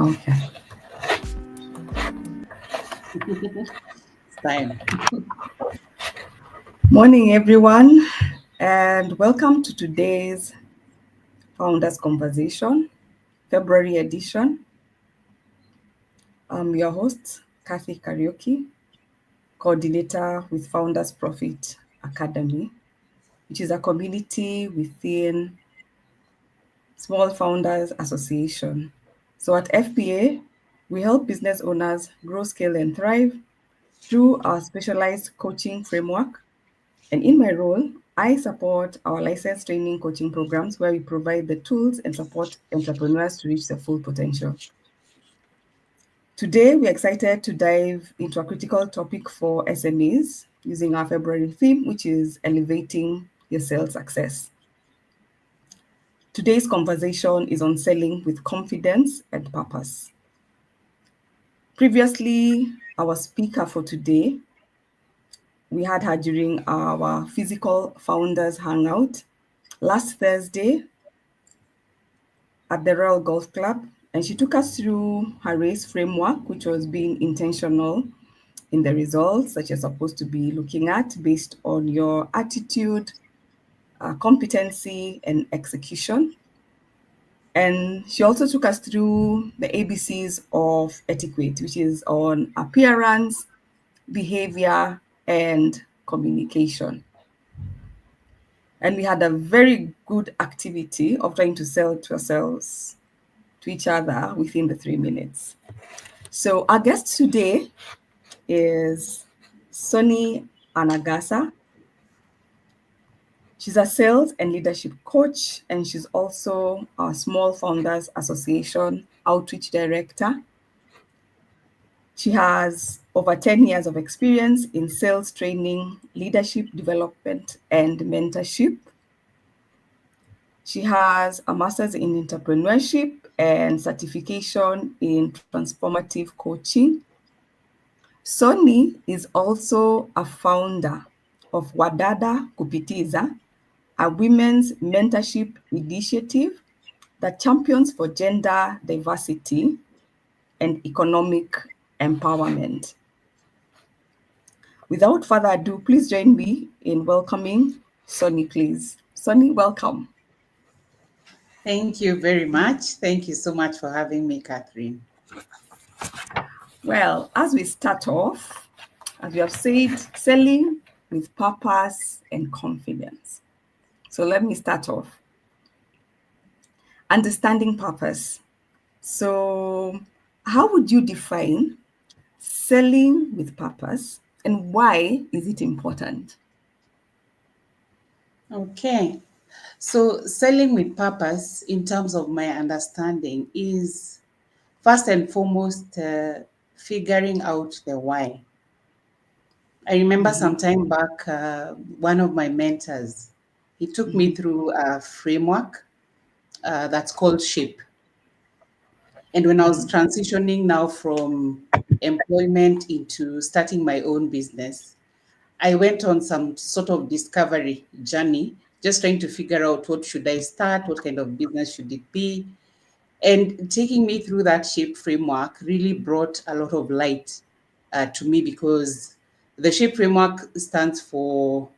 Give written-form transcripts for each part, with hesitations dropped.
Okay. It's time. Morning, everyone, and welcome to today's Founders Conversation, February edition. I'm your host, Kathy Karaoke, coordinator with Founders Profit Academy, which is a community within Small Founders Association. So at FPA, we help business owners grow, scale, and thrive through our specialized coaching framework. And in my role, I support our licensed training coaching programs where we provide the tools and support entrepreneurs to reach their full potential. Today, we're excited to dive into a critical topic for SMEs using our February theme, which is elevating your sales success. Today's conversation is on selling with confidence and purpose. Previously, our speaker for today, we had her during our physical founders hangout last Thursday at the Royal Golf Club, and she took us through her race framework, which was being intentional in the results that you're supposed to be looking at based on your attitude, competency, and execution. And she also took us through the ABCs of etiquette, which is on appearance, behavior, and communication. And we had a very good activity of trying to sell to ourselves, to each other within the 3 minutes. So our guest today is Sonny Anagasa. She's a sales and leadership coach, and she's also our Small Founders Association outreach director. She has over 10 years of experience in sales training, leadership development, and mentorship. She has a master's in entrepreneurship and certification in transformative coaching. Sonny is also a founder of Wadada Kupitiza, a women's mentorship initiative that champions for gender diversity and economic empowerment. Without further ado, please join me in welcoming Sonny, please. Sonny, welcome. Thank you very much. Thank you so much for having me, Catherine. Well, as we start off, as we have said, selling with purpose and confidence. So let me start off. Understanding purpose. So, how would you define selling with purpose and why is it important? Okay. So, selling with purpose, in terms of my understanding, is first and foremost figuring out the why. I remember some time back, one of my mentors, he took me through a framework that's called SHAPE. And when I was transitioning now from employment into starting my own business, I went on some sort of discovery journey, just trying to figure out what should I start, what kind of business should it be. And taking me through that SHAPE framework really brought a lot of light to me, because the SHAPE framework stands for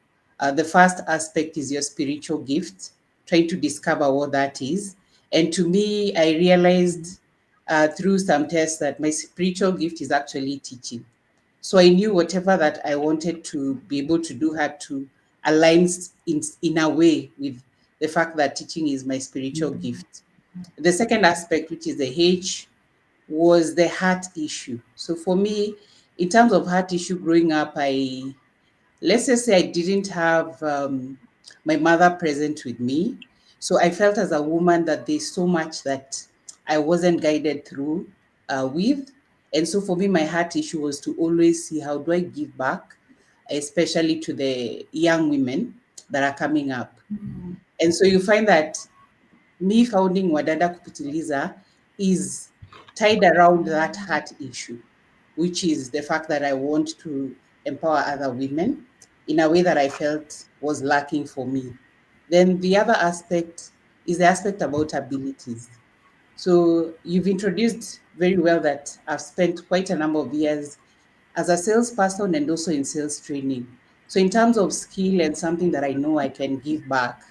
the first aspect is your spiritual gift, trying to discover what that is. And to me, I realized through some tests that my spiritual gift is actually teaching. So I knew whatever that I wanted to be able to do had to align in a way with the fact that teaching is my spiritual gift. The second aspect, which is the H, was the heart issue. So for me, in terms of heart issue growing up, let's just say I didn't have my mother present with me. So I felt as a woman that there's so much that I wasn't guided through with. And so for me, my heart issue was to always see how do I give back, especially to the young women that are coming up. And so you find that me founding Wadada Kupitiliza is tied around that heart issue, which is the fact that I want to empower other women in a way that I felt was lacking for me. Then the other aspect is the aspect about abilities. So you've introduced very well that I've spent quite a number of years as a salesperson and also in sales training. So in terms of skill and something that I know I can give back,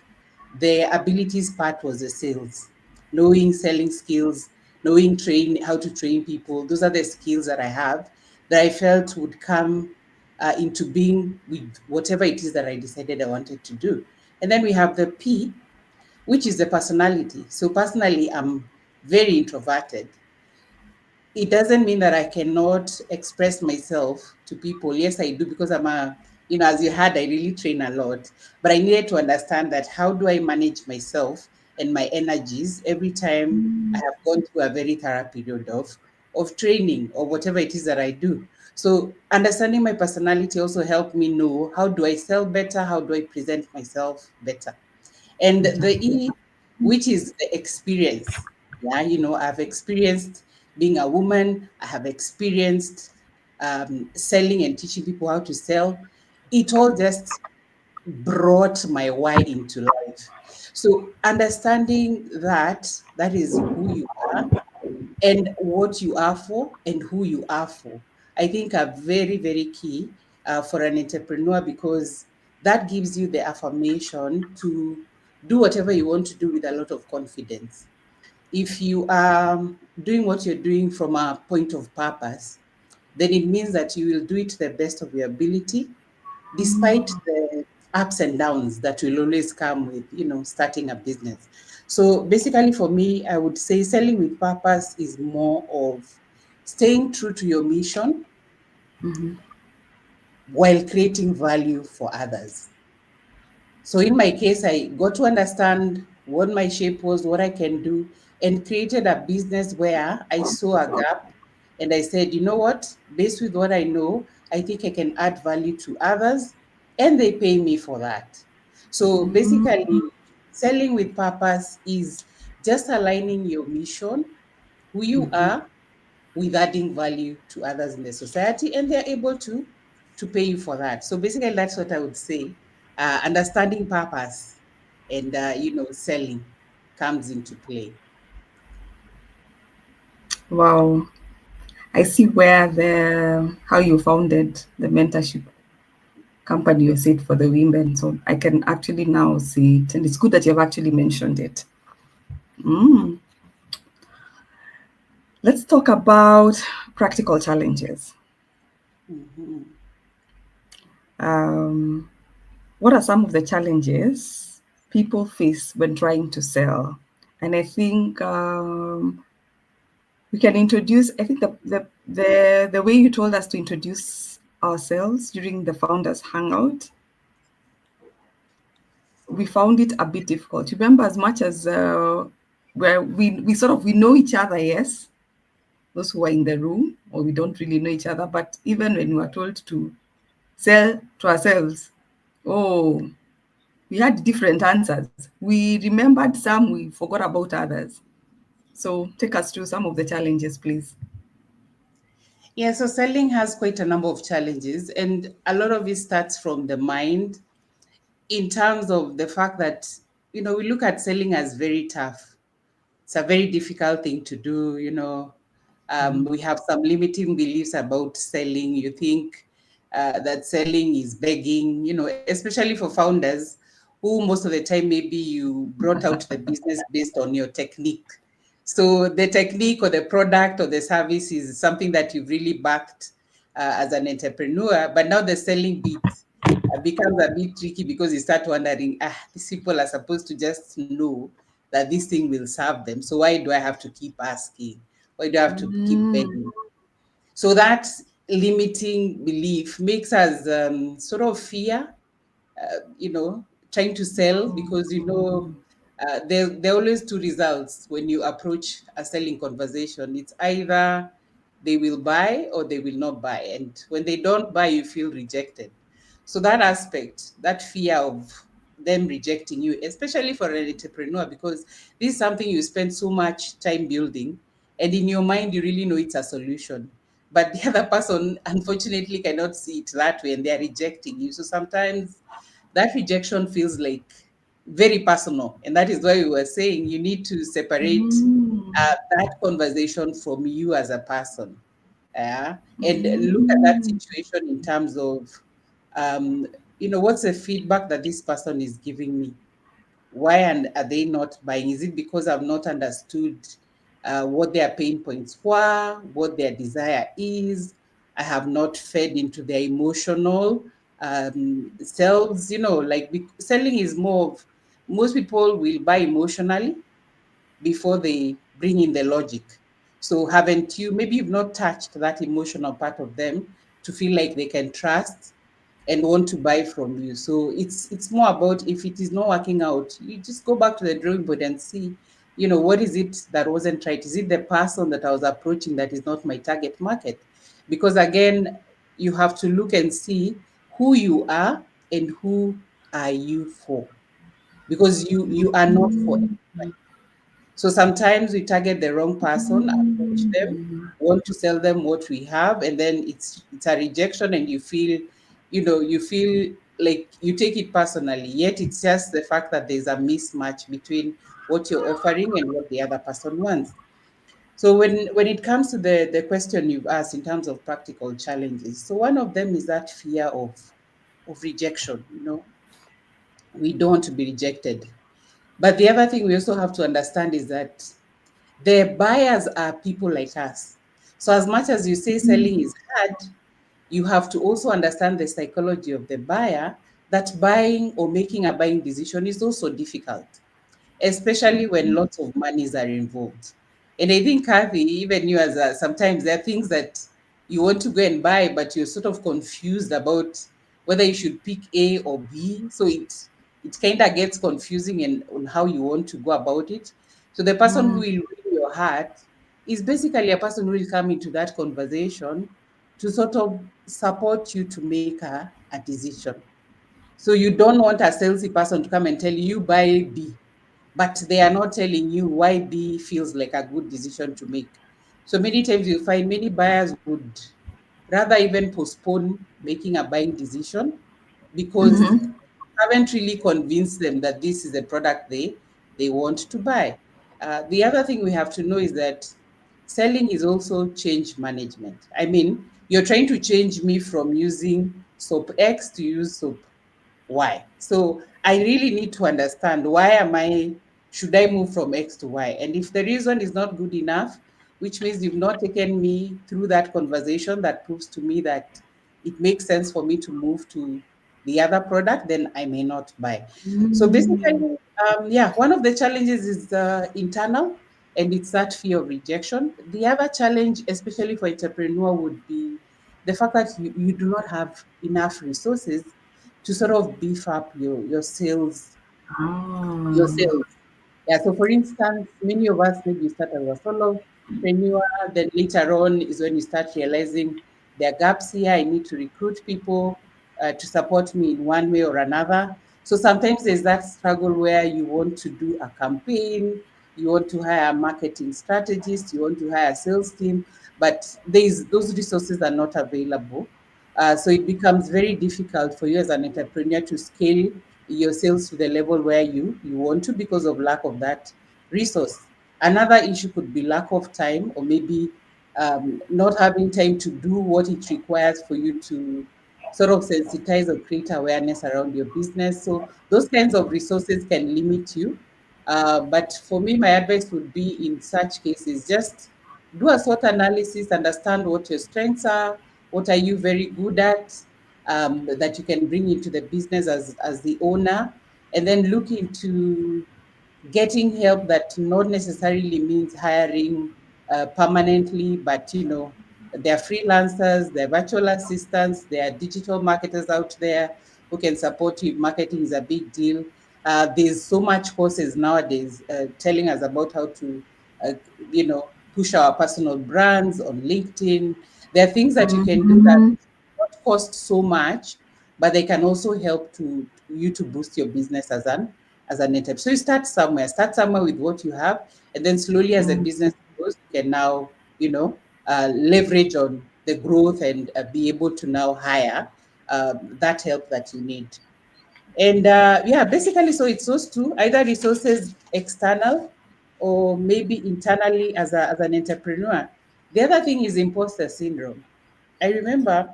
the abilities part was the sales, knowing selling skills, knowing train how to train people. Those are the skills that I have that I felt would come into being with whatever it is that I decided I wanted to do. And then we have the P, which is the personality. So personally, I'm very introverted. It doesn't mean that I cannot express myself to people. Yes, I do, because I'm a, as you heard, I really train a lot. But I needed to understand that how do I manage myself and my energies every time I have gone through a very thorough period of training or whatever it is that I do. So understanding my personality also helped me know how do I sell better, how do I present myself better. And the E, which is the experience. Yeah, I've experienced being a woman, I have experienced selling and teaching people how to sell. It all just brought my why into life. So understanding that is who you are and what you are for and who you are for, I think are very, very key for an entrepreneur, because that gives you the affirmation to do whatever you want to do with a lot of confidence. If you are doing what you're doing from a point of purpose, then it means that you will do it to the best of your ability, despite the ups and downs that will always come with starting a business. So basically for me, I would say selling with purpose is more of staying true to your mission while creating value for others. So in my case, I got to understand what my shape was, what I can do, and created a business where I saw a gap and I said, you know what, based with what I know, I think I can add value to others, and they pay me for that. So basically, selling with purpose is just aligning your mission, who you are, with adding value to others in the society, and they're able to pay you for that. So basically that's what I would say. Understanding purpose and selling comes into play. Wow. I see where the how you founded the mentorship company you said for the women. So I can actually now see it. And it's good that you've actually mentioned it. Mm. Let's talk about practical challenges. Mhm. Um, what are some of the challenges people face when trying to sell? And I think we can introduce, I think the way you told us to introduce ourselves during the founders hangout, we found it a bit difficult. Remember, as much as where we sort of we know each other, yes, those who are in the room, or we don't really know each other, but even when we are told to sell to ourselves, oh, we had different answers. We remembered some, we forgot about others. So take us through some of the challenges, please. Yeah, so selling has quite a number of challenges, and a lot of it starts from the mind, in terms of the fact that we look at selling as very tough. It's a very difficult thing to do. We have some limiting beliefs about selling. You think that selling is begging, especially for founders who most of the time maybe you brought out the business based on your technique. So the technique or the product or the service is something that you've really backed as an entrepreneur, but now the selling bit becomes a bit tricky, because you start wondering, these people are supposed to just know that this thing will serve them. So why do I have to keep asking? Why do I have to keep begging? So that limiting belief makes us sort of fear, trying to sell, because there are always two results when you approach a selling conversation. It's either they will buy or they will not buy, and when they don't buy, you feel rejected. So that aspect, that fear of them rejecting you, especially for an entrepreneur, because this is something you spend so much time building, and in your mind you really know it's a solution, but the other person unfortunately cannot see it that way, and they are rejecting you. So sometimes that rejection feels like very personal. And that is why we were saying you need to separate Mm. that conversation from you as a person. And look at that Mm. situation in terms of, um, what's the feedback that this person is giving me? Why and are they not buying? Is it because I've not understood what their pain points were, what their desire is? I have not fed into their emotional selves. Like selling is more of, most people will buy emotionally before they bring in the logic. So haven't you, maybe you've not touched that emotional part of them to feel like they can trust and want to buy from you. So it's more about, if it is not working out, you just go back to the drawing board and see, what is it that wasn't right? Is it the person that I was approaching that is not my target market? Because again, you have to look and see who you are and who are you for. Because you are not for, Mm. so sometimes we target the wrong person, approach them, Mm. want to sell them what we have, and then it's a rejection, and you feel like you take it personally. Yet it's just the fact that there's a mismatch between what you're offering and what the other person wants. So when it comes to the question you've asked in terms of practical challenges, so one of them is that fear of rejection. We don't want to be rejected. But the other thing we also have to understand is that the buyers are people like us. So, as much as you say selling is hard, you have to also understand the psychology of the buyer, that buying or making a buying decision is also difficult, especially when lots of monies are involved. And I think, Kathy, even you, sometimes there are things that you want to go and buy, but you're sort of confused about whether you should pick A or B. So it kind of gets confusing and on how you want to go about it. So the person who will Mm. win your heart is basically a person who will come into that conversation to sort of support you to make a decision. So you don't want a salesy person to come and tell you buy B, but they are not telling you why B feels like a good decision to make. So many times you find many buyers would rather even postpone making a buying decision because Mhm. haven't really convinced them that this is a product they want to buy. The other thing we have to know is that selling is also change management. I mean, you're trying to change me from using soap X to use soap Y. So I really need to understand, should I move from X to Y? And if the reason is not good enough, which means you've not taken me through that conversation that proves to me that it makes sense for me to move to the other product, then I may not buy. So Mm. basically, yeah, one of the challenges is internal, and it's that fear of rejection. The other challenge, especially for entrepreneur, would be the fact that you do not have enough resources to sort of beef up your Ah. sales. Yeah, so for instance, many of us, maybe you start as a solopreneur, then later on is when you start realizing there are gaps here. I need to recruit people to support me in one way or another. So sometimes there's that struggle where you want to do a campaign, you want to hire a marketing strategist, you want to hire a sales team, but those resources are not available. So it becomes very difficult for you as an entrepreneur to scale your sales to the level where you want to because of lack of that resource. Another issue could be lack of time, or maybe not having time to do what it requires for you to sort of sensitize or create awareness around your business. So those kinds of resources can limit you. But for me, my advice would be in such cases, just do a SWOT analysis, understand what your strengths are, what are you very good at, that you can bring into the business as the owner, and then look into getting help that not necessarily means hiring permanently, but there are freelancers, there are virtual assistants, there are digital marketers out there who can support you. Marketing is a big deal. There's so much courses nowadays telling us about how to, uh, you know, push our personal brands on LinkedIn. There are things that you can do that Mhm. not cost so much, but they can also help to you to boost your business as an entrepreneur. So you start somewhere with what you have, and then slowly as the Mm. business grows, you can now, leverage on the growth and be able to now hire that help that you need. And yeah, basically, so it's those two, either resources external or maybe internally as an entrepreneur. The other thing is imposter syndrome. I remember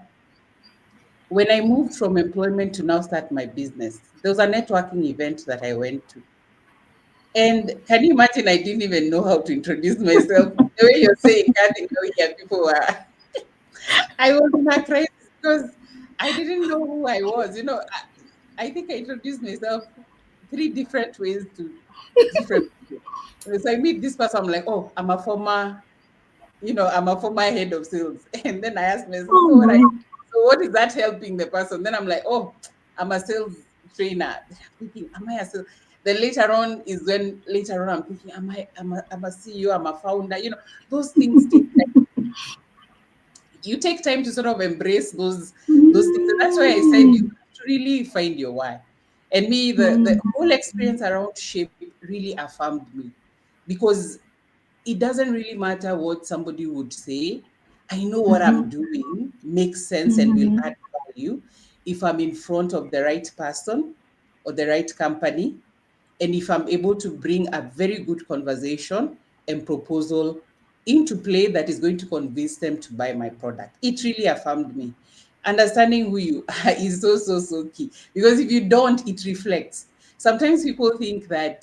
when I moved from employment to now start my business, there was a networking event that I went to. And can you imagine? I didn't even know how to introduce myself. The way you're saying, can't know here, people were. I was in a crisis because I didn't know who I was. I think I introduced myself three different ways to different people. So I meet this person, I'm like, oh, I'm a former head of sales. And then I asked myself, Oh so my. what is that helping the person? Then I'm like, oh, I'm a sales trainer. Then I'm thinking, am I a sales? Then later on I'm thinking, I'm a CEO, I'm a founder. Those things take time. You take time to sort of embrace those things. And that's why I said you Mm. have to really find your why. And me, the Mm. whole experience around shape really affirmed me, because it doesn't really matter what somebody would say. I know what I'm Mhm. doing makes sense and will Mhm. add value if I'm in front of the right person or the right company, and if I'm able to bring a very good conversation and proposal into play that is going to convince them to buy my product. It really affirmed me. Understanding who you are is so, so, so key, because if you don't, it reflects. Sometimes people think that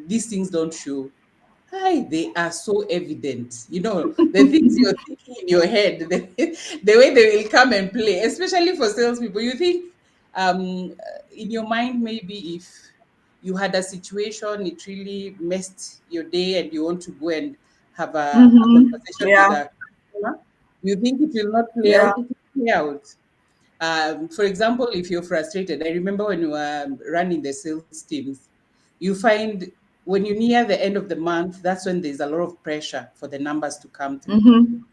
these things don't show. Hi, they are so evident. The things you're thinking in your head, the way they will come and play, especially for salespeople. You think in your mind, maybe if you had a situation, it really messed your day and you want to go and have a Mhm. conversation with Yeah. a customer, you think it will not play Yeah. out, it will play out. For example, if you're frustrated, I remember when you were running the sales teams, you find when you near the end of the month, that's when there's a lot of pressure for the numbers to come through. Mhm. And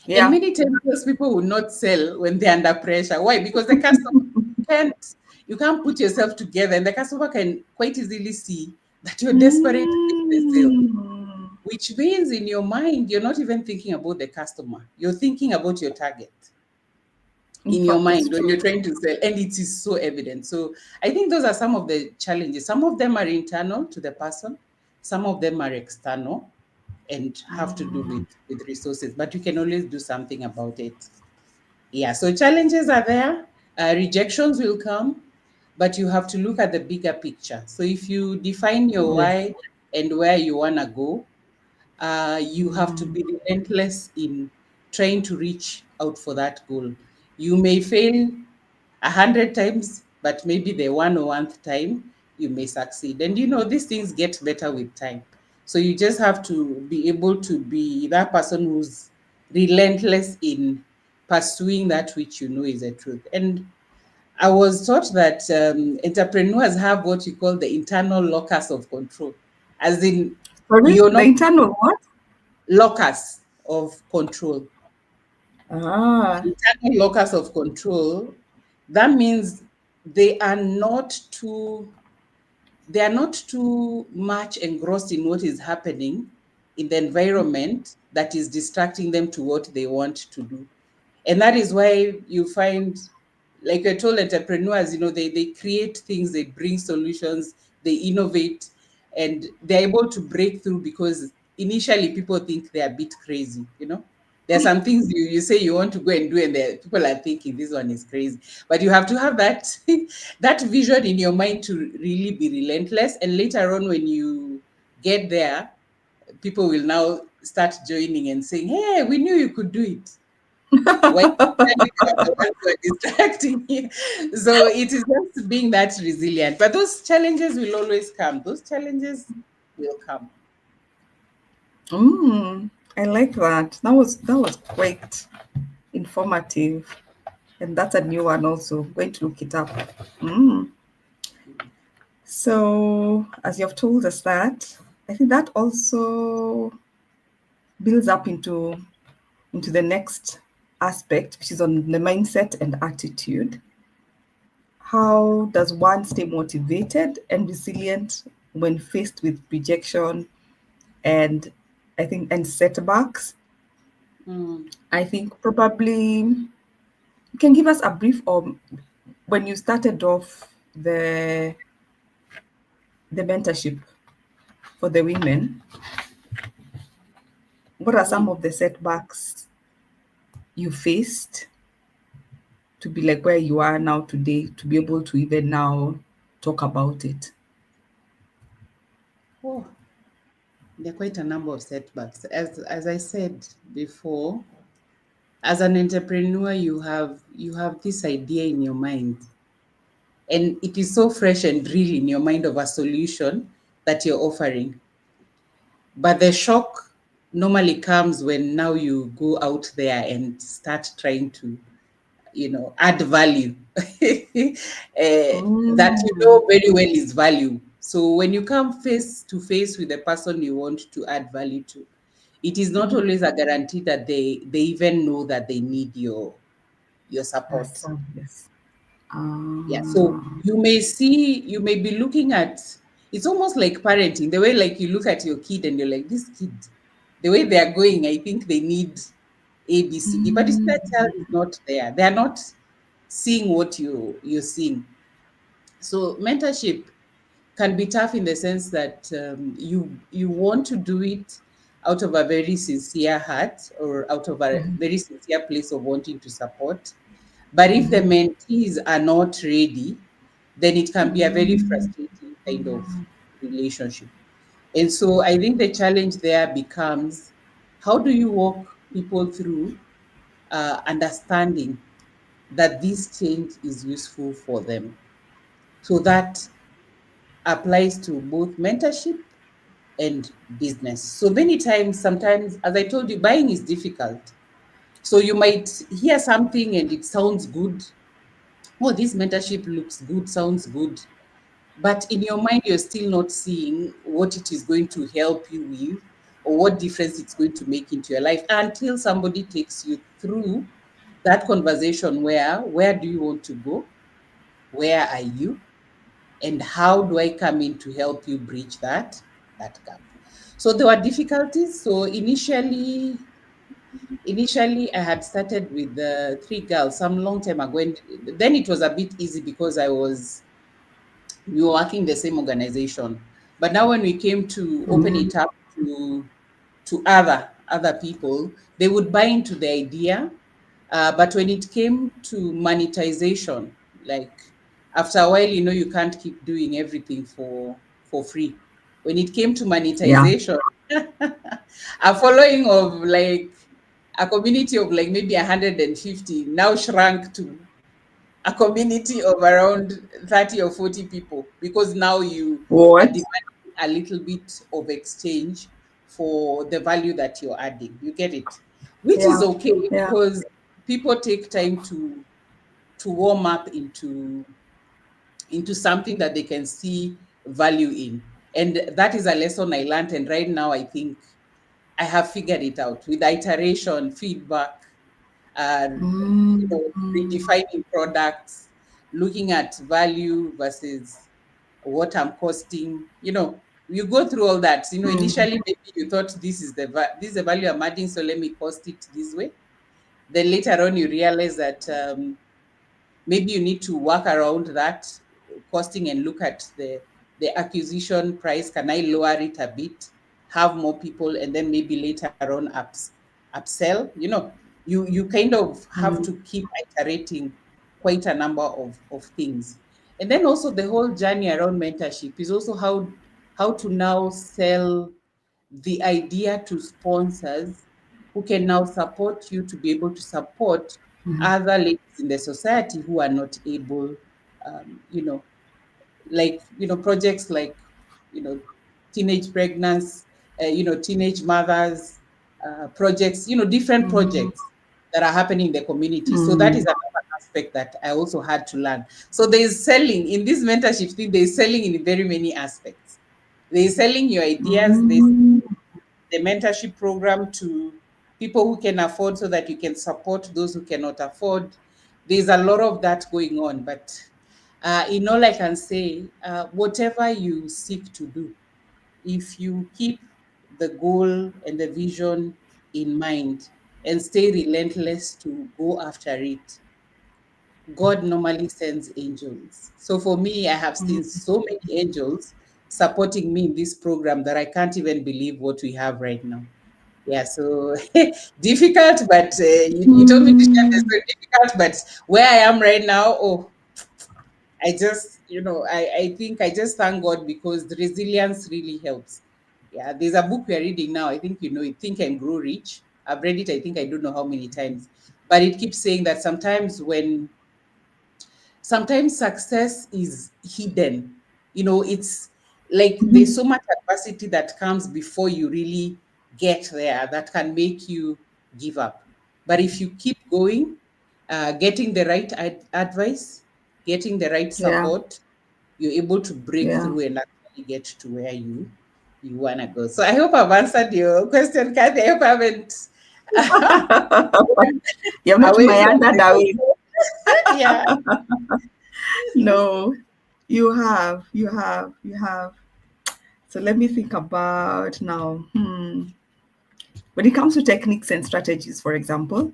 Yeah. many times those people will not sell when they're under pressure. Why? Because the customer can't, you can't put yourself together, and the customer can quite easily see that you're desperate to get the sale. Mm. Which means in your mind, you're not even thinking about the customer. You're thinking about your target In in your fact, it's mind when you're true. trying to sell, and it is so evident. So I think those are some of the challenges. Some of them are internal to the person, some of them are external and have to do with resources, but you can always do something about it. Yeah, so challenges are there, rejections will come, but you have to look at the bigger picture. So if you define your Yeah. why and where you want to go, you have to Mm. be relentless in trying to reach out for that goal. You may fail 100 times, but maybe the 101th time you may succeed. And these things get better with time. So you just have to be able to be that person who's relentless in pursuing that which you know is the truth. And I was taught that entrepreneurs have what you call the internal locus of control, as in Sorry, you're the not internal what? locus of control. Ah. Internal locus of control, that means they are not too they are not too much engrossed in what is happening in the environment that is distracting them to what they want to do. And that is why you find, like I told entrepreneurs, they create things, they bring solutions, they innovate, and they're able to break through because initially people think they're a bit crazy. There are some things you say you want to go and do, and people are thinking this one is crazy. But you have to have that that vision in your mind to really be relentless. And later on, when you get there, people will now start joining and saying, "Hey, we knew you could do it." Why initially they were the ones who are distracting you. So it is just being that resilient. But those challenges will always come. Those challenges will come. Mm. I like that. That was quite informative. And that's a new one also. Going to look it up. Mm. So, as you've told us that, I think that also builds up into the next aspect, which is on the mindset and attitude. How does one stay motivated and resilient when faced with rejection and and setbacks? Mm. I think probably you can give us a brief on when you started off. the the mentorship for the women, what are some Mm. of the setbacks you faced to be like where you are now today, to be able to even now talk about it? Oh, there are quite a number of setbacks. As I said before, as an entrepreneur, you have this idea in your mind, and it is so fresh and real in your mind of a solution that you're offering. But the shock normally comes when now you go out there and start trying to, add value that you Mm. know very well is value. So when you come face to face with the person you want to add value to, it is not Mhm. always a guarantee that they even know that they need your support. So, yes. Yeah, so Ah. you may be looking at, it's almost like parenting, the way like you look at your kid and you're like, this kid, the way they are going, I think they need ABCD, but it's Mm. that child is not there. They are not seeing what you're seeing. So mentorship can be tough in the sense that you want to do it out of a very sincere heart or out of a Mhm. very sincere place of wanting to support. But if the Mhm. mentees are not ready, then it can be a very Mm. frustrating kind of relationship. And so I think the challenge there becomes, how do you walk people through understanding that this change is useful for them? So that applies to both mentorship and business. So many times, sometimes, as I told you, buying is difficult. So you might hear something and it sounds good. Oh, this mentorship looks good, sounds good. But in your mind, you're still not seeing what it is going to help you with or what difference it's going to make into your life until somebody takes you through that conversation where do you want to go? Where are you? And how do I come in to help you bridge that gap? So there were difficulties. So initially I had started with the three girls some long time ago, and then it was a bit easy because we were working in the same organization. But now when we came to open Mm. it up to other people, they would buy into the idea. But when it came to monetization, like after a while, you can't keep doing everything for free. When it came to Yeah. monetization, a following of like a community of like maybe 150 now shrank to a community of around 30 or 40 people, because now you are What? demanding a little bit of exchange for the value that you're adding. You get it? Which is Yeah. okay Yeah. because people take time to warm up into something that they can see value in. And that is a lesson I learned. And right now I think I have figured it out with iteration, feedback, uh, Mm. redefining products, looking at value versus what I'm costing. You go through all that. Mm. Initially maybe you thought this is the value I'm adding, so let me cost it this way. Then later on you realize that maybe you need to work around that costing and look at the acquisition price. Can I lower it a bit, have more people, and then maybe later on upsell? You kind of have Mm. to keep iterating quite a number of things. And then also the whole journey around mentorship is also how to now sell the idea to sponsors who can now support you to be able to support Mm. other ladies in the society who are not able, um, you know, projects like, you know, teenage pregnancy, teenage mothers, projects, different Mm. projects that are happening in the community. So that is Mm. another aspect that I also had to learn. So there is selling in this mentorship thing. There is selling in very many aspects. There is selling your ideas. There's Mm. the mentorship program to people who can afford so that you can support those who cannot afford. There's a lot of that going on. But in all I can say, whatever you seek to do, if you keep the goal and the vision in mind and stay relentless to go after it, God normally sends angels. So for me, I have seen so many angels supporting me in this program that I can't even believe what we have right now. Yeah, so difficult, but you told me to share this, Mm, so difficult, but where I am right now, oh, I just, I think I just thank God because the resilience really helps. Yeah, there's a book we are reading now. I think you know it, Think and Grow Rich. I've read it, I think I don't know how many times, but it keeps saying that sometimes success is hidden. It's like there's mhm. so much adversity that comes before you really get there that can make you give up. But if you keep going, getting the right advice, getting the right Yeah, support, you're able to break yeah. through and actually get to where you want to go. So I hope I've answered your question, Kathy. I hope I haven't You've not away from meandered the away. question. Yeah. No, you have, you have. So let me think about now. When it comes to techniques and strategies, for example,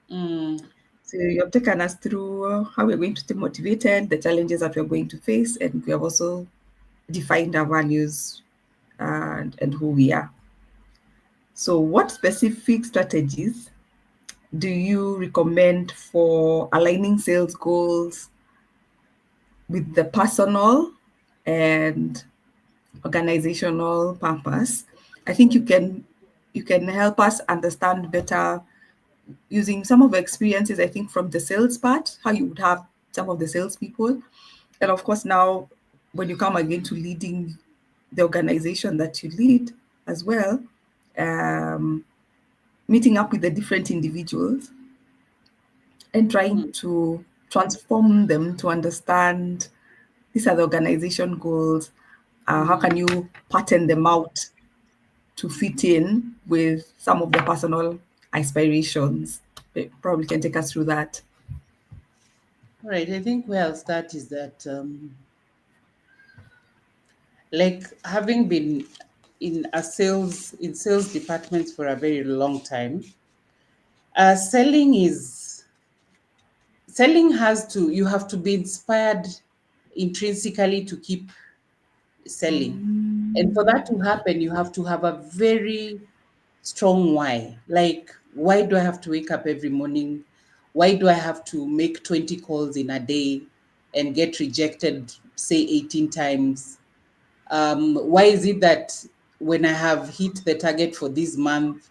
Mm, so you have taken us through how we're going to stay motivated, the challenges that we're going to face, and we have also defined our values and who we are. So, what specific strategies do you recommend for aligning sales goals with the personal and organizational purpose? I think you can help us understand better using some of the experiences, I think, from the sales part, how you would have some of the salespeople. And of course, now when you come again to leading the organization that you lead as well, um, meeting up with the different individuals and trying mm, to transform them to understand these are the organization goals. How mm. can you pattern them out to fit in with some of the personal aspirations? Probably can take us through that. All right. I think where I'll start is that, like having been in sales departments for a very long time, selling is selling has to you have to be inspired intrinsically to keep selling. And for that to happen, you have to have a very strong why. Like, why do I have to wake up every morning? Why do I have to make 20 calls in a day and get rejected, say, 18 times? Why is it that when I have hit the target for this month,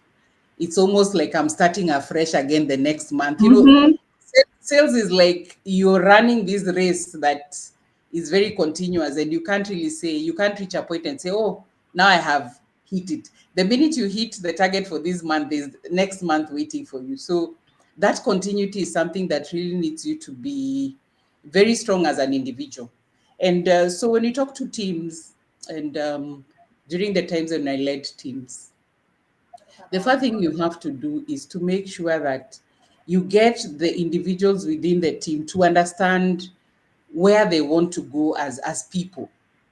it's almost like I'm starting afresh again the next month? Mm-hmm. Sales is like you're running this race that is very continuous, and you can't reach a point and say, oh, now I have hit it. The minute you hit the target for this month, there's next month waiting for you. So that continuity is something that really needs you to be very strong as an individual. And so when you talk to teams, and during the times when I led teams, the first thing you have to do is to make sure that you get the individuals within the team to understand where they want to go as people.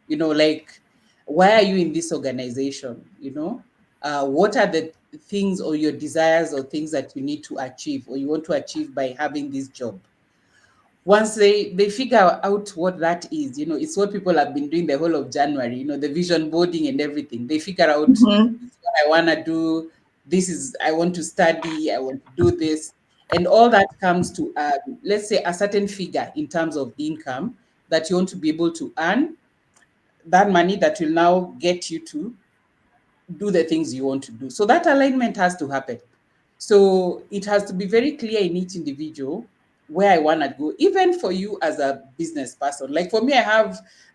Like, why are you in this organization? What are the things or your desires or things that you need to achieve or you want to achieve by having this job? Once they figure out what that is, it's what people have been doing the whole of January, the vision boarding and everything. They figure out, Mm-hmm. this is what I want to do, this is, I want to study, I want to do this, and all that comes to, let's say, a certain figure in terms of income that you want to be able to earn, that money that will now get you to do the things you want to do. So that alignment has to happen. So it has to be very clear in each individual where I want to go, even for you as a business person. Like for me,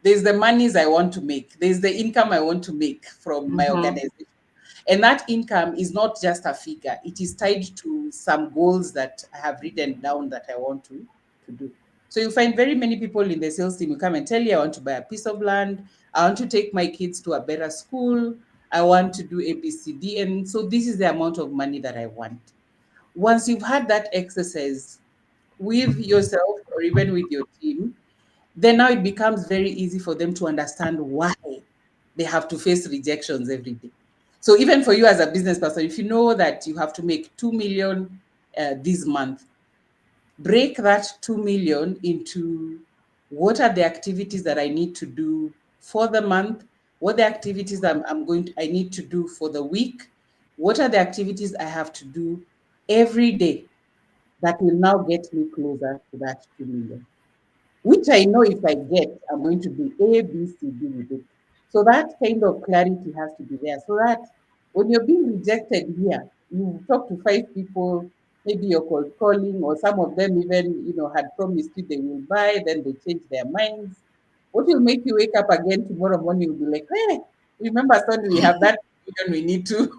there's the monies I want to make, there's the income I want to make from my Mm-hmm. organization. And that income is not just a figure, it is tied to some goals that I have written down that I want to do. So you find very many people in the sales team who come and tell you, I want to buy a piece of land, I want to take my kids to a better school, I want to do ABCD. And so this is the amount of money that I want. Once you've had that exercise with yourself or even with your team, then now it becomes very easy for them to understand why they have to face rejections every day. So even for you as a business person, if you know that you have to make 2 million this month, break that 2 million into what are the activities that I need to do for the month, what the activities I need to do for the week, what are the activities I have to do every day that will now get me closer to that 2 million, which I know if I get, I'm going to do A, B, C, D with it. So that kind of clarity has to be there so that when you're being rejected here, you talk to 5 people, maybe you're cold calling, or some of them even, had promised you they will buy, then they change their minds. What will make you wake up again tomorrow morning will be like, hey, remember, son, we have that million we need to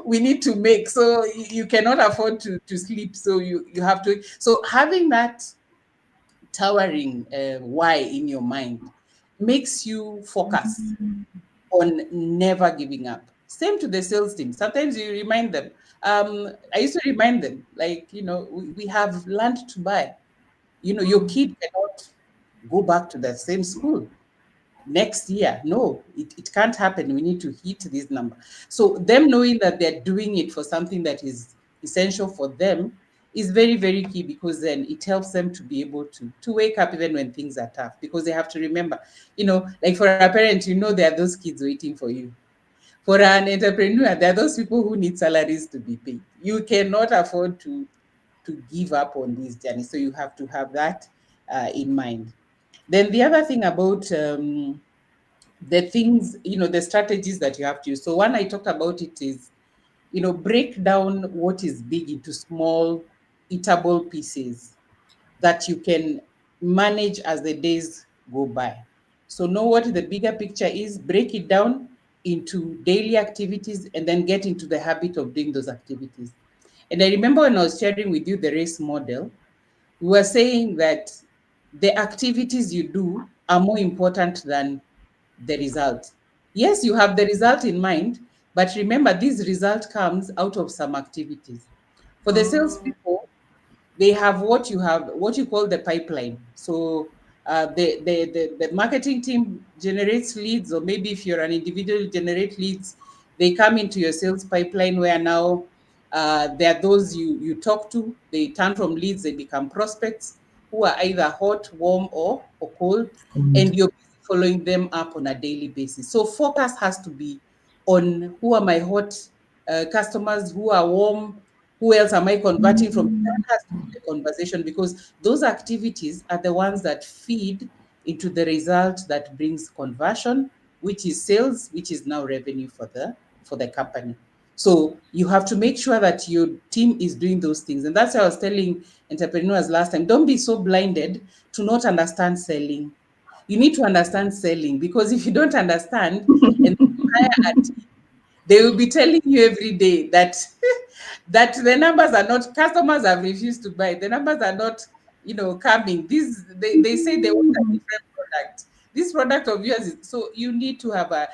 we need to make. So you cannot afford to sleep. So you have to. So having that towering why in your mind makes you focus on never giving up. Same to the sales team. Sometimes you remind them. I used to remind them, like, we have learned to buy. Your kid cannot go back to the same school next year. No, it can't happen. We need to hit this number. So them knowing that they're doing it for something that is essential for them is very, very key, because then it helps them to be able to wake up even when things are tough, because they have to remember, like for a parent, there are those kids waiting for you. For an entrepreneur, there are those people who need salaries to be paid. You cannot afford to give up on this journey. So you have to have that in mind. Then the other thing about the things, the strategies that you have to use. So one I talked about it is, break down what is big into small, eatable pieces that you can manage as the days go by. So know what the bigger picture is, break it down into daily activities, and then get into the habit of doing those activities. And I remember when I was sharing with you the race model, we were saying that the activities you do are more important than the result. Yes, you have the result in mind, but remember, this result comes out of some activities. For the Oh, salespeople, they have what you call the pipeline. So the marketing team generates leads, or maybe if you're an individual, you generate leads. They come into your sales pipeline, where now there are those you talk to. They turn from leads, they become prospects who are either hot, warm, or cold, and you're busy following them up on a daily basis. So focus has to be on who are my hot customers, who are warm, who else am I converting from. That has to be the conversation, because those activities are the ones that feed into the result that brings conversion, which is sales, which is now revenue for the company. So you have to make sure that your team is doing those things. And that's why I was telling entrepreneurs last time, don't be so blinded to not understand selling. You need to understand selling, because if you don't understand and hire a team, they will be telling you every day that that the numbers are not, customers have refused to buy. The numbers are not, coming. These they say they want a different product. This product of yours is, so you need to have a,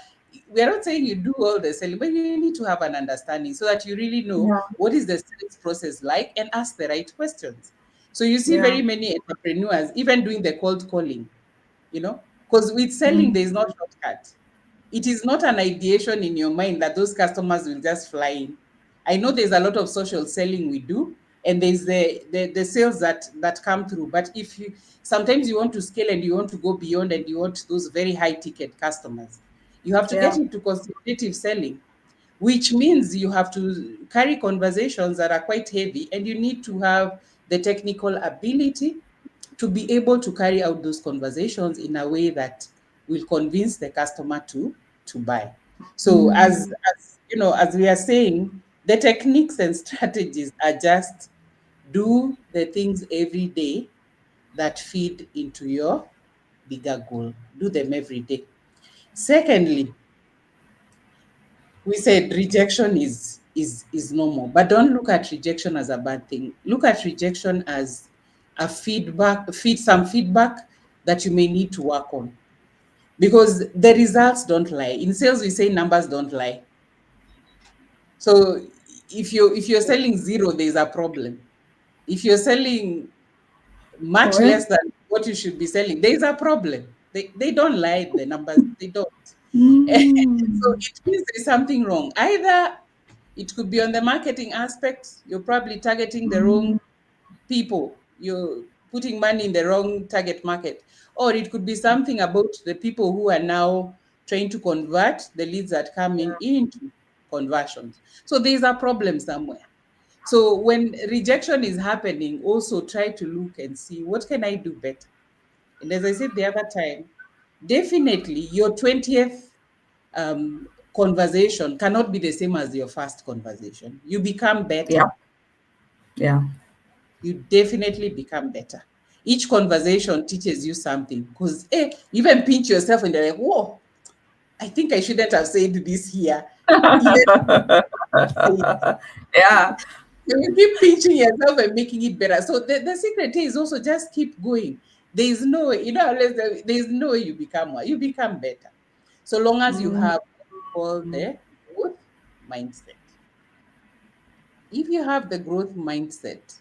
we are not saying you do all the selling, but you need to have an understanding so that you really know yeah, what is the sales process like, and ask the right questions. So you see yeah. very many entrepreneurs even doing the cold calling, because with selling, Mm, there is no shortcut. It is not an ideation in your mind that those customers will just fly in. I know there's a lot of social selling we do, and there's the sales that come through. But if you, sometimes you want to scale and you want to go beyond, and you want those very high ticket customers, you have to get yeah, into consultative selling, which means you have to carry conversations that are quite heavy, and you need to have the technical ability to be able to carry out those conversations in a way that will convince the customer to buy. So as we are saying, the techniques and strategies are just do the things every day that feed into your bigger goal. Do them every day. Secondly, we said rejection is normal, but don't look at rejection as a bad thing. Look at rejection as a some feedback that you may need to work on, because the results don't lie. In sales, we say numbers don't lie. So if you're selling zero, there's a problem. If you're selling much correct. less than what you should be selling, there's a problem. They don't lie, the numbers, they don't. So Mm, it means there's something wrong. Either it could be on the marketing aspect, you're probably targeting the wrong mm, people. you're putting money in the wrong target market. Or it could be something about the people who are now trying to convert the leads that come in into conversions. So there's a problem somewhere. So when rejection is happening, also try to look and see what can I do better. And as I said the other time, definitely your 20th conversation cannot be the same as your first conversation. You become better. Yeah. Yeah. You definitely become better. Each conversation teaches you something because you even pinch yourself and you're like, whoa, I think I shouldn't have said this here. Even say it. Yeah. So you keep pinching yourself and making it better. So the secret is also just keep going. There is no way, unless there is no way you become one. You become better. So long as you Mm, have what we call the growth mindset. If you have the growth mindset,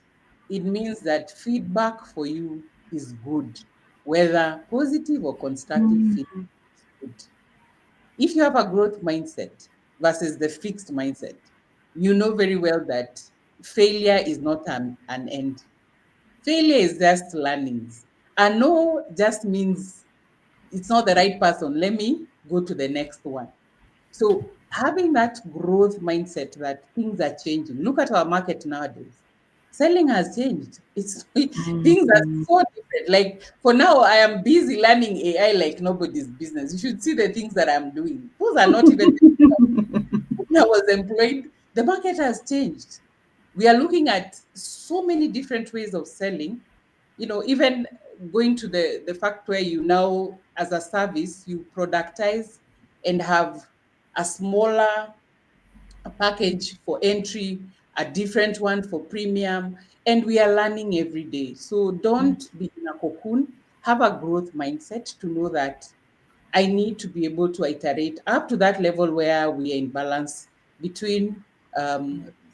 it means that feedback for you is good, whether positive or constructive mm, feedback is good. If you have a growth mindset versus the fixed mindset, you know very well that failure is not an end. Failure is just learnings. And no just means it's not the right person. Let me go to the next one. So having that growth mindset that things are changing. Look at our market nowadays. Selling has changed. It's things are mm. so different. Like for now, I am busy learning AI like nobody's business. You should see the things that I'm doing. Those are not even the things that when I was employed. The market has changed. We are looking at so many different ways of selling. Even going to the fact where you now, as a service, you productize and have a smaller package for entry, a different one for premium, and we are learning every day. So don't be in a cocoon. Have a growth mindset to know that I need to be able to iterate up to that level where we are in balance between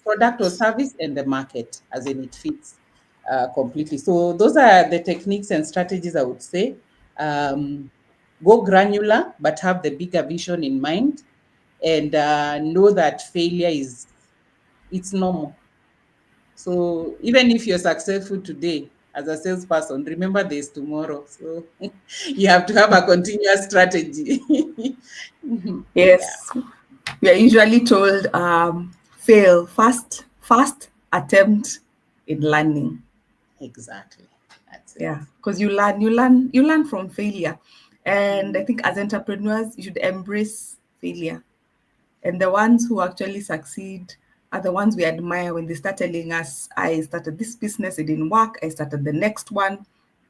product or service and the market, as in it fits completely. So those are the techniques and strategies I would say. Um, Go granular, but have the bigger vision in mind, and know that failure is it's normal. So even if you're successful today as a salesperson, remember there's tomorrow. So you have to have a continuous strategy. Yeah, Yes. We are usually told fail fast attempt in learning. exactly. That's it. Yeah, because you learn from failure. And I Mm. think as entrepreneurs, you should embrace failure. And the ones who actually succeed are the ones we admire when they start telling us, I started this business, it didn't work. I started the next one,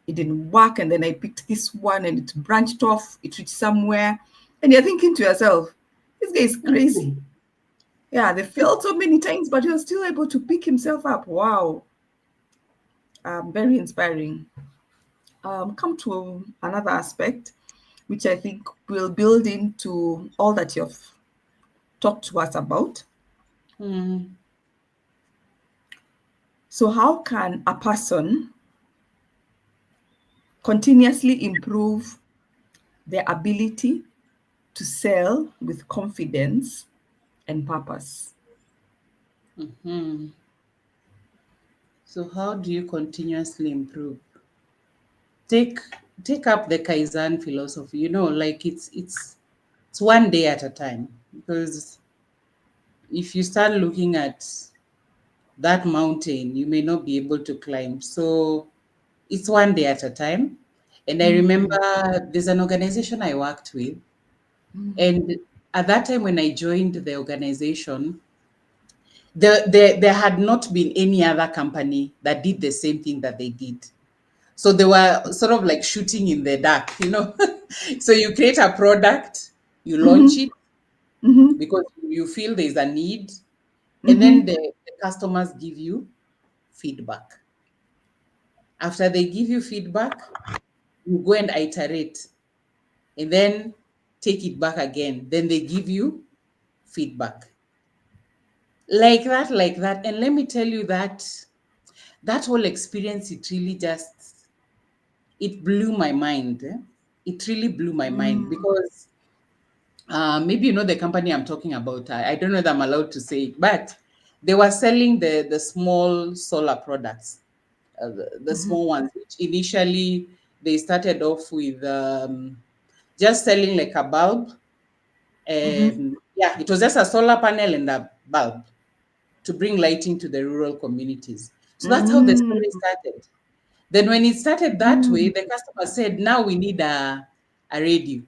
it didn't work. And then I picked this one and it branched off, it reached somewhere. And you're thinking to yourself, this guy is crazy. Yeah, they failed so many times, but he was still able to pick himself up. Wow. Very inspiring. Come to another aspect, which I think will build into all that you've talked to us about. Mm. So, how can a person continuously improve their ability to sell with confidence and purpose? Mhm. So how do you continuously improve? Take take up the Kaizen philosophy. Like it's one day at a time. Because if you start looking at that mountain, you may not be able to climb. So it's one day at a time. And I remember Mm, there's an organization I worked with, and at that time when I joined the organization, there had not been any other company that did the same thing that they did. So they were sort of like shooting in the dark. So you create a product, you launch mhm, it mhm, because you feel there's a need, and then mhm, the customers give you feedback. After they give you feedback, you go and iterate and then take it back again. Then they give you feedback. Like that. And let me tell you that whole experience, it really just it blew my mind. It really blew my mind mm, because maybe you know the company I'm talking about. I don't know that I'm allowed to say it, but they were selling the small solar products. the small ones, which initially they started off with just selling like a bulb. Mm-hmm. And yeah, it was just a solar panel and a bulb to bring lighting to the rural communities. So that's how the Mm, story started. Then when it started that way, mm. the customer said, now we need a radio.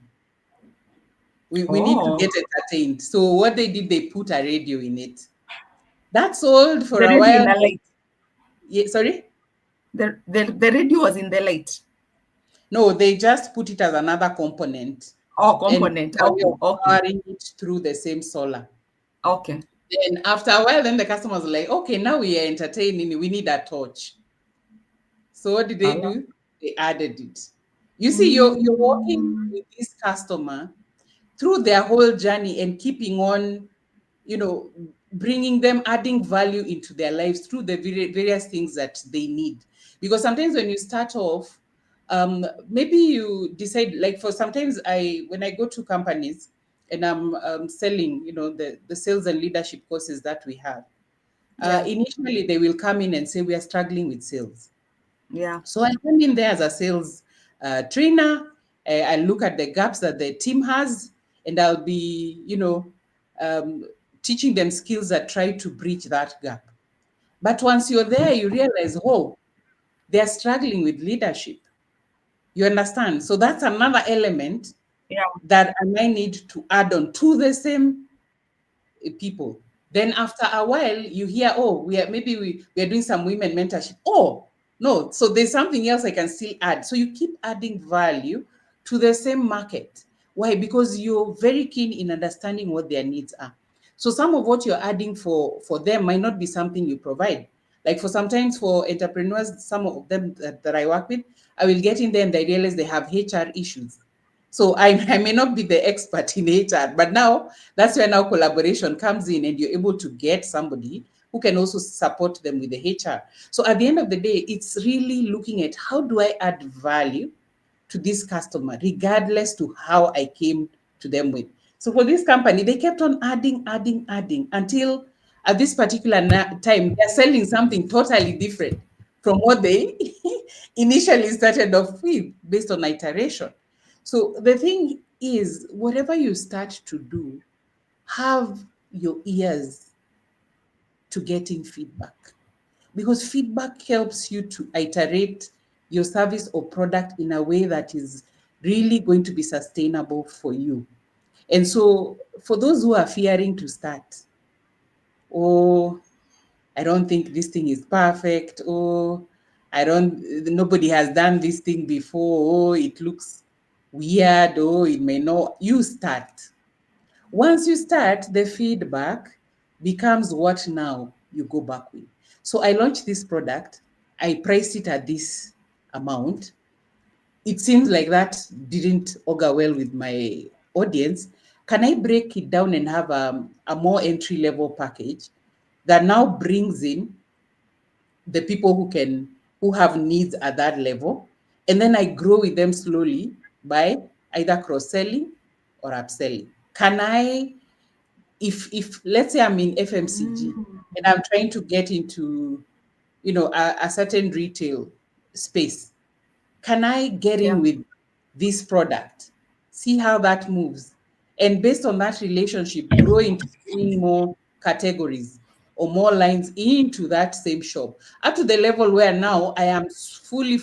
We need to Oh, get entertained. So what they did, they put a radio in it. That sold for the a radio in while. the light. Yeah, sorry? The radio was in the light. No, they just put it as another component Oh, and component. a way Okay, of okay, powering it through the same solar. okay. Then after a while, then the customers were like, okay, now we are entertaining, we need a torch. So what did they Allah. do? They added it. You see, you're working Mm, with this customer through their whole journey and keeping on, you know, bringing them, adding value into their lives through the various things that they need. Because sometimes when you start off, maybe you decide, like for sometimes when I go to companies and I'm selling, the sales and leadership courses that we have, yeah, initially they will come in and say, we are struggling with sales. yeah, So I went in there as a sales trainer. I look at the gaps that the team has, and I'll be, um, teaching them skills that try to bridge that gap. But once you're there, you realize, oh, they're struggling with leadership. You understand? So that's another element yeah. that I might need to add on to the same people. Then after a while, you hear, oh, we are doing some women mentorship. Oh, no, so there's something else I can still add. So you keep adding value to the same market. Why? Because you're very keen in understanding what their needs are. So some of what you're adding for them might not be something you provide. Like for sometimes for entrepreneurs, some of them that I work with, I will get in there and they realize they have HR issues. So I may not be the expert in HR, but now that's where now collaboration comes in and you're able to get somebody who can also support them with the HR. So at the end of the day, it's really looking at how do I add value to this customer, regardless to how I came to them with. So for this company, they kept on adding until at this particular time, they're selling something totally different from what they initially started off with based on iteration. So the thing is, whatever you start to do, have your ears to getting feedback because feedback helps you to iterate your service or product in a way that is really going to be sustainable for you. And so, for those who are fearing to start, oh, I don't think this thing is perfect, oh, nobody has done this thing before, oh, it looks weird, oh, it may not, you start. Once you start, the feedback becomes what now you go back with. So I launched this product, I priced it at this amount. It seems like that didn't augur well with my audience. Can I break it down and have a more entry level package that now brings in the people who have needs at that level, and then I grow with them slowly by either cross selling or upselling? Can I, if let's say I'm in FMCG Mm, and I'm trying to get into, a certain retail space, can I get in yeah. with this product, see how that moves, and based on that relationship, grow into bringing more categories or more lines into that same shop up to the level where now I am fully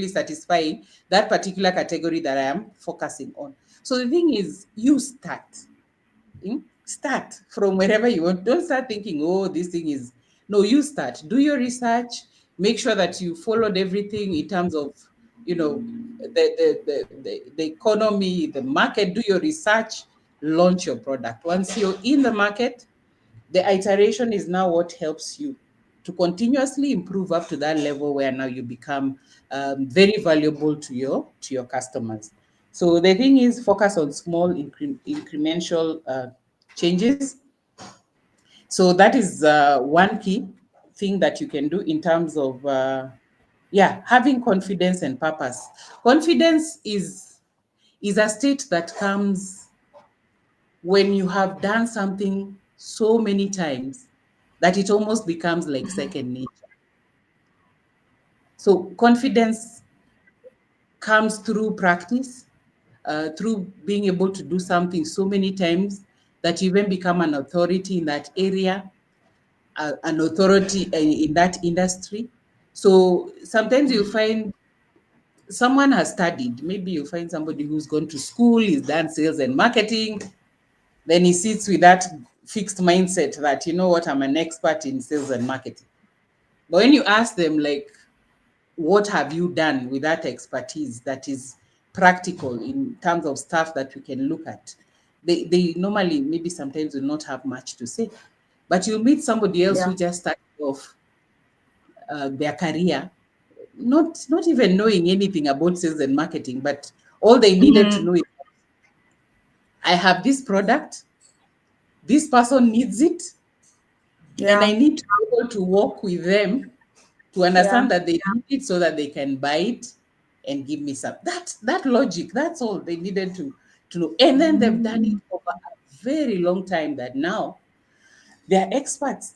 satisfying that particular category that I am focusing on. So the thing is, you start. Start from wherever you want. Don't start thinking, oh, this thing is. No, you start. Do your research. Make sure that you followed everything in terms of, the economy, the market. Do your research. Launch your product. Once you're in the market, the iteration is now what helps you to continuously improve up to that level where now you become very valuable to your customers. So the thing is, focus on small incremental changes. So that is one key thing that you can do in terms of having confidence and purpose. Confidence is a state that comes when you have done something so many times that it almost becomes like second nature. So confidence comes through practice, through being able to do something so many times that you even become an authority in that area, an authority in that industry. So sometimes you find someone has studied, maybe you find somebody who's gone to school, he's done sales and marketing, then he sits with that fixed mindset that, you know what, I'm an expert in sales and marketing. But when you ask them, like, what have you done with that expertise that is practical in terms of stuff that we can look at, they normally maybe sometimes will not have much to say. But you'll meet somebody else Yeah. who just started off their career, not even knowing anything about sales and marketing, but all they needed to Mhm. know is, I have this product, this person needs it, and I Yeah. need to be able to work with them to Yeah. understand that they need it so that they can buy it and give me some. That logic, that's all they needed to know. And then they've done it Mm. over a very long time that now they're experts.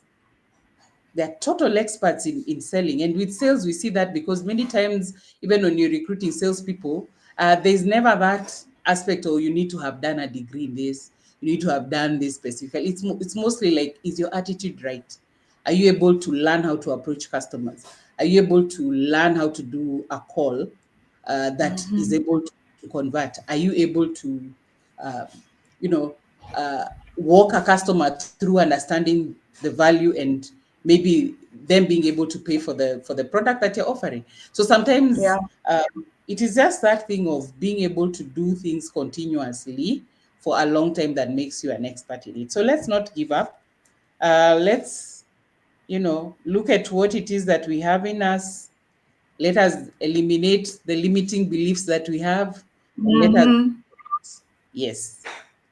They're total experts in selling. And with sales, we see that because many times, even when you're recruiting salespeople, there's never that aspect, or you need to have done a degree in this, you need to have done this specifically. It's mostly like, is your attitude right? Are you able to learn how to approach customers? Are you able to learn how to do a call that is Mhm. able to convert? Are you able to, uh, you know, uh, walk a customer through understanding the value and maybe them being able to pay for the product that you're offering? So sometimes Yeah. it is just that thing of being able to do things continuously for a long time that makes you an expert in it. So let's not give up. Let's, look at what it is that we have in us. Let us eliminate the limiting beliefs that we have, and let us, Mhm. yes,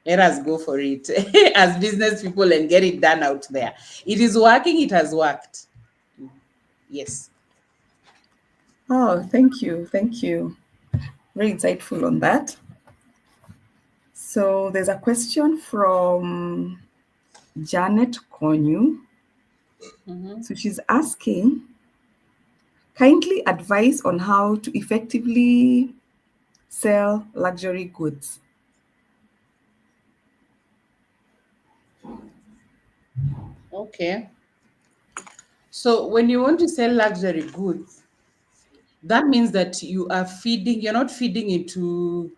let us go for it as business people and get it done out there. It is working, it has worked. Yes. Oh, thank you. Thank you. Very insightful on that. So there's a question from Janet Konyu. Mhm. So she's asking, kindly advise on how to effectively sell luxury goods. Okay. So when you want to sell luxury goods, that means that you're not feeding into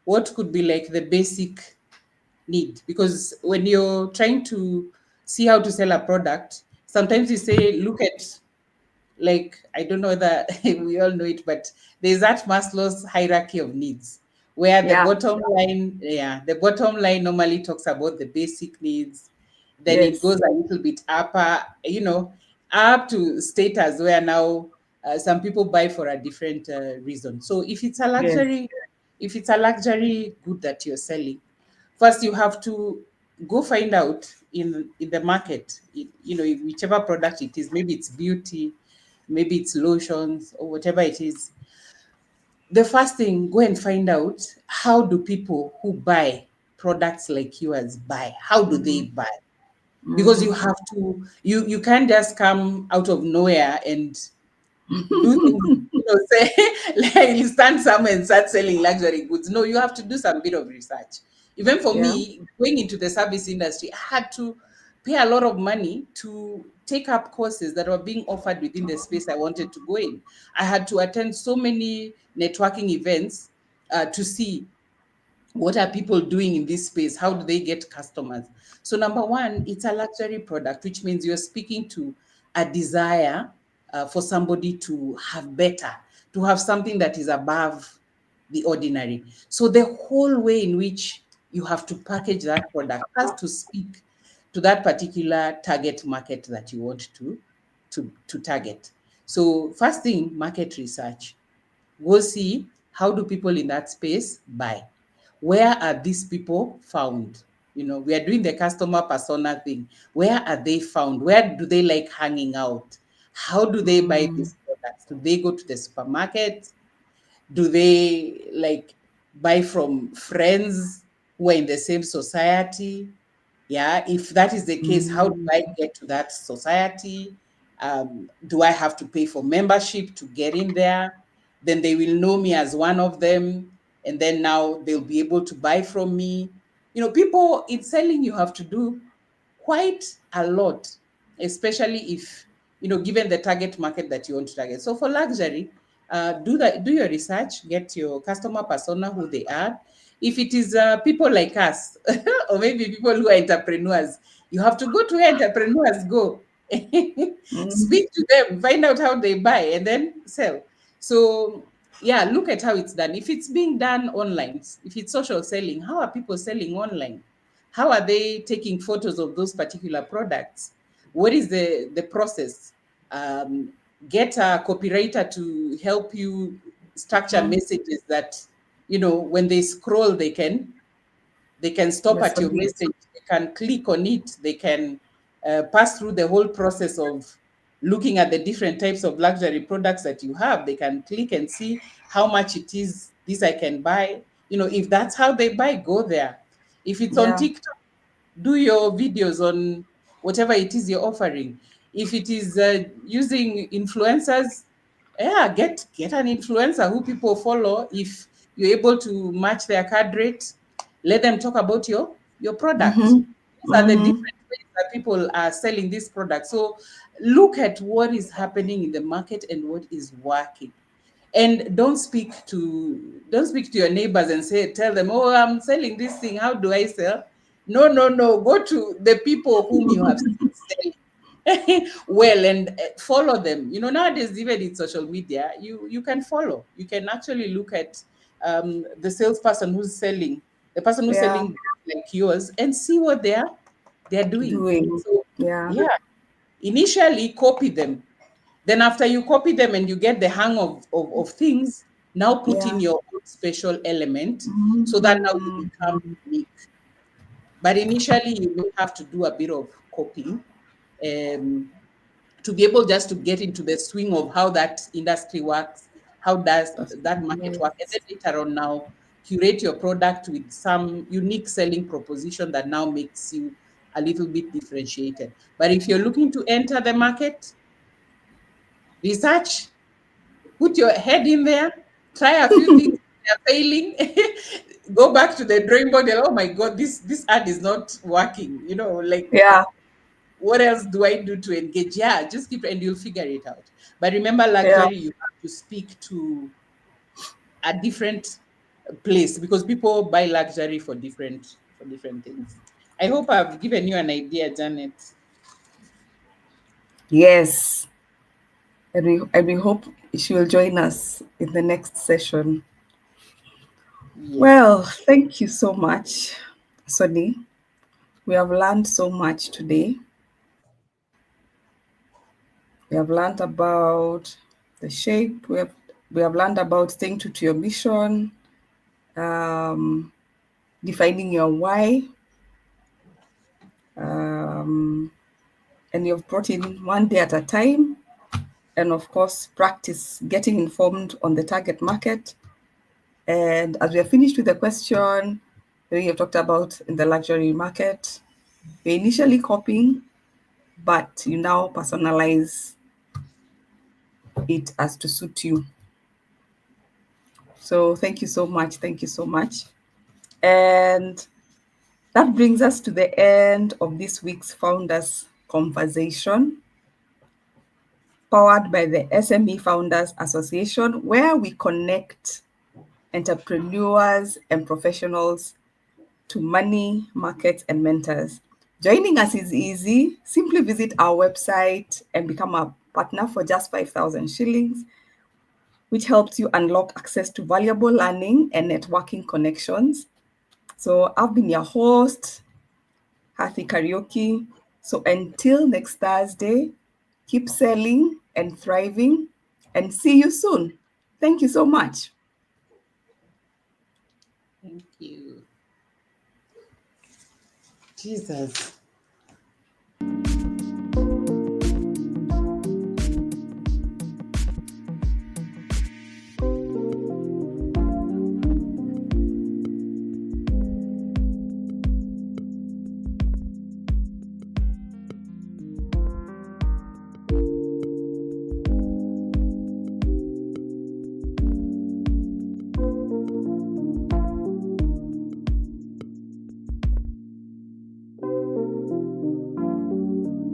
what could be like the basic need. Because when you're trying to see how to sell a product, sometimes you say, look at, like, I don't know that we all know it, but there's that Maslow's hierarchy of needs, where the Yeah. bottom line, yeah, the bottom line normally talks about the basic needs. Then it Yes. goes a little bit upper, up to status where now some people buy for a different reason. So Yes. if it's a luxury good that you're selling, first you have to go find out in the market, whichever product it is, maybe it's beauty, maybe it's lotions or whatever it is. The first thing, go and find out, how do people who buy products like yours buy? How do they Mm. buy? Because you Mm. have to, you can't just come out of nowhere and do things, say, like you stand somewhere and start selling luxury goods. No, you have to do some bit of research. Even for Yeah. me, going into the service industry, I had to pay a lot of money to take up courses that were being offered within the space I wanted to go in. I had to attend so many networking events to see, what are people doing in this space? How do they get customers? So number one, it's a luxury product, which means you're speaking to a desire for somebody to have better, to have something that is above the ordinary. So the whole way in which you have to package that product has to speak to that particular target market that you want to target. So first thing, market research. Go see, how do people in that space buy? Where are these people found? We are doing the customer persona thing. Where are they found? Where do they like hanging out? How do they buy Mm. these products? Do they go to the supermarket? Do they like buy from friends who are in the same society? Yeah, if that is the case, how do Mm. I get to that society? Do I have to pay for membership to get in there? Then they will know me as one of them. And then now they'll be able to buy from me. You know, people in selling, you have to do quite a lot, especially if, given the target market that you want to target. So for luxury, do your research, get your customer persona, who they are. If it is people like us, or maybe people who are entrepreneurs, you have to go to where entrepreneurs go. Mhm. Speak to them, find out how they buy, and then sell. So yeah, look at how it's done. If it's being done online, if it's social selling, how are people selling online? How are they taking photos of those particular products? What is the process? Um, get a copywriter to help you structure Mhm. messages that, when they scroll, they can stop at your Resonate. message, they can click on it, they can pass through the whole process of looking at the different types of luxury products that you have. They can click and see how much it is, this I can buy. If that's how they buy, go there. If it's on Yeah. TikTok, do your videos on whatever it is you're offering. If it is using influencers, yeah, get an influencer who people follow. If you're able to match their card rate, let them talk about your product. Mhm. These are the Mhm. different ways that people are selling this product. So look at what is happening in the market and what is working. And don't speak to your neighbors and tell them, oh, I'm selling this thing, how do I sell? No, no, no, go to the people whom you have seen selling well, and follow them. Nowadays, even in social media, you can follow, you can actually look at the salesperson who's selling, the person who's Yeah. selling like yours, and see what they're doing. Doing. So Yeah. yeah, initially copy them. Then after you copy them and you get the hang of things, now put Yeah. in your own special element, so that now you become Mhm. unique. But initially, you will have to do a bit of copying, um, to be able just to get into the swing of how that industry works, how does That's that market work, and then nice. later on now curate your product with some unique selling proposition that now makes you a little bit differentiated. But if you're looking to enter the market, research, put your head in there, try a few things, they're failing, go back to the drawing board, and, oh my God, this ad is not working. Like, Yeah. what else do I do to engage? Yeah, just keep, and you'll figure it out. But remember, Yeah. luxury, you have to speak to a different place, because people buy luxury for different things. I hope I've given you an idea, Janet. Yes. And we hope she will join us in the next session. Yes. Well, thank you so much, Sonny. We have learned so much today. We have learned about the shape. We have learned about staying true to your mission, um, defining your why, um, and you've brought in one day at a time. And of course, practice getting informed on the target market. And as we are finished with the question, we have talked about in the luxury market, you're initially copying, but you now personalize it as to suit you. So thank you so much. Thank you so much. And that brings us to the end of this week's Founders Conversation, powered by the SME Founders Association, where we connect entrepreneurs and professionals to money, markets, and mentors. Joining us is easy. Simply visit our website and become a partner for just 5,000 shillings, which helps you unlock access to valuable learning and networking connections. So I've been your host, Hathi Karaoke. So until next Thursday, keep selling and thriving, and see you soon. Thank you so much. Thank you. Jesus.